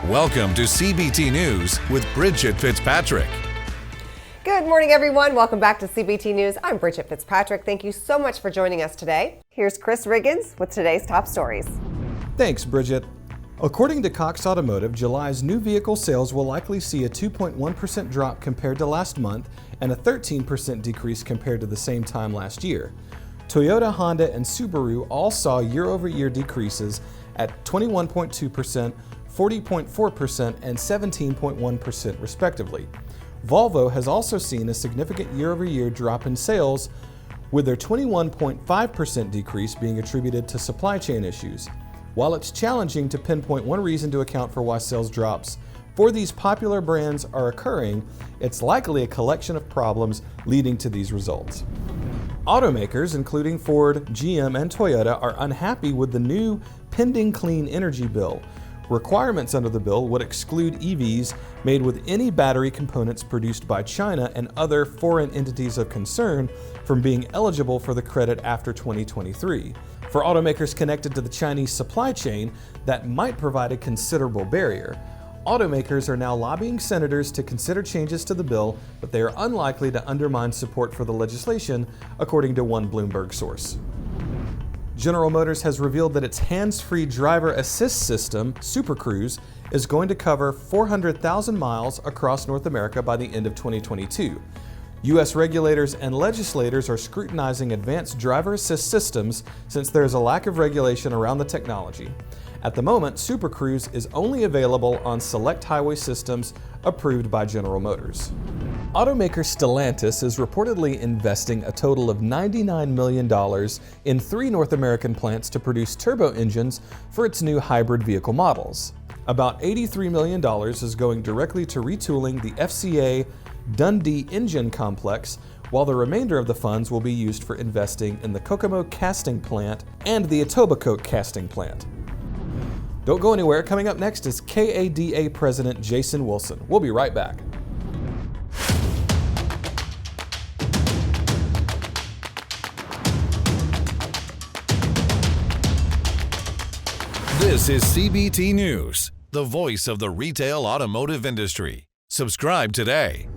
Welcome to CBT News with Bridget Fitzpatrick. Good morning, everyone. Welcome back to CBT News. I'm Bridget Fitzpatrick. Thank you so much for joining us today. Here's Chris Riggans with today's top stories. Thanks, Bridget. According to Cox Automotive, July's new vehicle sales will likely see a 2.1% drop compared to last month and a 13% decrease compared to the same time last year. Toyota, Honda, and Subaru all saw year-over-year decreases at 21.2%, 40.4%, and 17.1% respectively. Volvo has also seen a significant year-over-year drop in sales, with their 21.5% decrease being attributed to supply chain issues. While it's challenging to pinpoint one reason to account for why sales drops for these popular brands are occurring, it's likely a collection of problems leading to these results. Automakers, including Ford, GM, and Toyota, are unhappy with the new pending clean energy bill. Requirements under the bill would exclude EVs made with any battery components produced by China and other foreign entities of concern from being eligible for the credit after 2023. For automakers connected to the Chinese supply chain, that might provide a considerable barrier. Automakers are now lobbying senators to consider changes to the bill, but they are unlikely to undermine support for the legislation, according to one Bloomberg source. General Motors has revealed that its hands-free driver assist system, Super Cruise, is going to cover 400,000 miles across North America by the end of 2022. U.S. regulators and legislators are scrutinizing advanced driver assist systems since there is a lack of regulation around the technology. At the moment, Super Cruise is only available on select highway systems approved by General Motors. Automaker Stellantis is reportedly investing a total of $99 million in 3 North American plants to produce turbo engines for its new hybrid vehicle models. About $83 million is going directly to retooling the FCA Dundee engine complex, while the remainder of the funds will be used for investing in the Kokomo casting plant and the Etobicoke casting plant. Don't go anywhere. Coming up next is KYADA President Jason Wilson. We'll be right back. This is CBT News, the voice of the retail automotive industry. Subscribe today.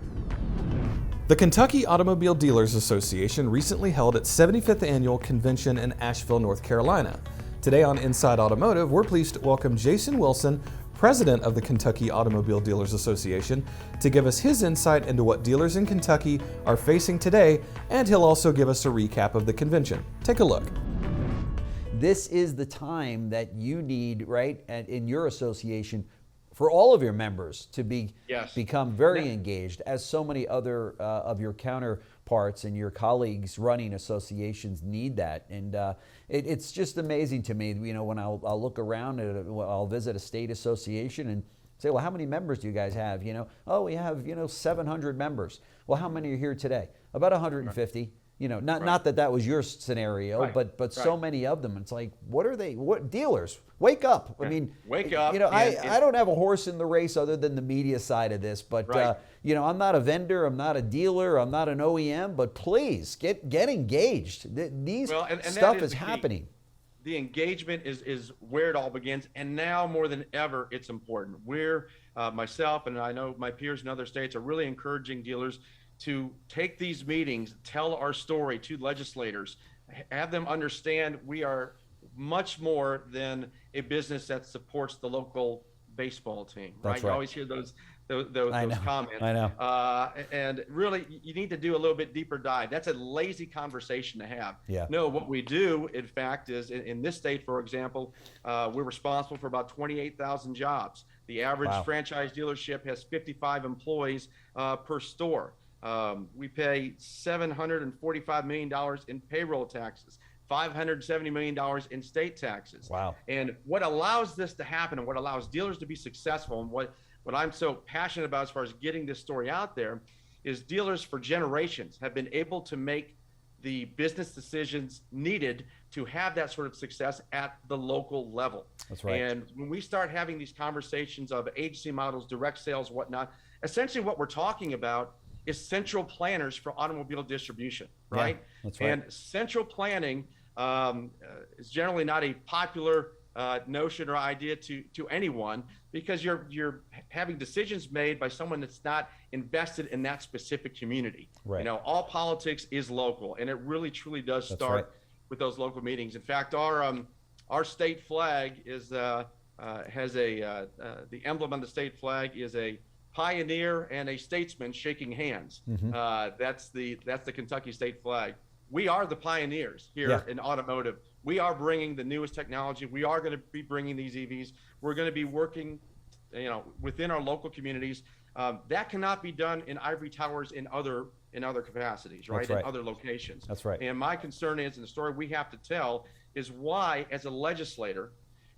The Kentucky Automobile Dealers Association recently held its 75th annual convention in Asheville, North Carolina. Today on Inside Automotive, we're pleased to welcome Jason Wilson, president of the Kentucky Automobile Dealers Association, to give us his insight into what dealers in Kentucky are facing today, and he'll also give us a recap of the convention. Take a look. This is the time that you need, right, in your association, for all of your members to become very engaged, as so many other of your counterparts and your colleagues running associations need that. And it's just amazing to me, you know, when I'll look around, I'll visit a state association and say, well, how many members do you guys have? You know, oh, we have, 700 members. Well, how many are here today? About 150. Right. You know, not that was your scenario, but so many of them. It's like, what dealers? Wake up. I mean, wake up. You know, I don't have a horse in the race other than the media side of this, but I'm not a vendor, I'm not a dealer, I'm not an OEM, but please get engaged. Stuff is happening. The engagement is where it all begins, and now more than ever, it's important. We're myself, and I know my peers in other states, are really encouraging dealers to take these meetings, tell our story to legislators, have them understand we are much more than a business that supports the local baseball team. Right? You always hear those comments. I know. And really, you need to do a little bit deeper dive. That's a lazy conversation to have. Yeah. No, what we do, in fact, is in this state, for example, we're responsible for about 28,000 jobs. The average franchise dealership has 55 employees per store. We pay $745 million in payroll taxes, $570 million in state taxes. Wow. And what allows this to happen and what allows dealers to be successful, and what I'm so passionate about as far as getting this story out there, is dealers for generations have been able to make the business decisions needed to have that sort of success at the local level. That's right. And when we start having these conversations of agency models, direct sales, whatnot, essentially what we're talking about is central planners for automobile distribution, right? Yeah, that's right. And central planning is generally not a popular notion or idea to anyone, because you're having decisions made by someone that's not invested in that specific community. Right. You know, all politics is local, and it really truly does start with those local meetings. In fact, our state flag is has the emblem on the state flag is a pioneer and a statesman shaking hands. That's the Kentucky state flag. We are the pioneers here in automotive. We are bringing the newest technology. We are going to be bringing these EVs. We're going to be working, you know, within our local communities. That cannot be done in ivory towers in other capacities, right? In other locations. That's right. And my concern is, and the story we have to tell is, why, as a legislator,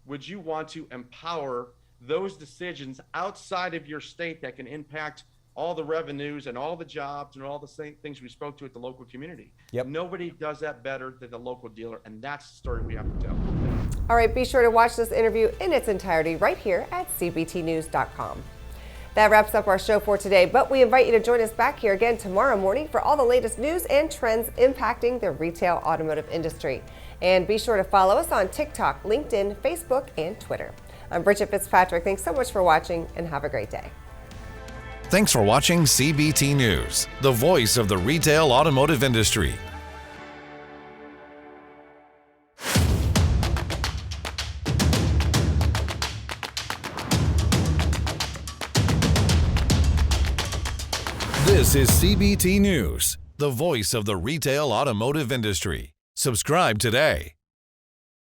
would you want to empower those decisions outside of your state that can impact all the revenues and all the jobs and all the same things we spoke to at the local community? Nobody does that better than the local dealer, and that's the story we have to tell. All right, be sure to watch this interview in its entirety right here at cbtnews.com. That wraps up our show for today, but we invite you to join us back here again tomorrow morning for all the latest news and trends impacting the retail automotive industry. And be sure to follow us on TikTok, LinkedIn, Facebook, and Twitter. I'm Bridget Fitzpatrick. Thanks so much for watching, and have a great day. Thanks for watching CBT News, the voice of the retail automotive industry. This is CBT News, the voice of the retail automotive industry. Subscribe today.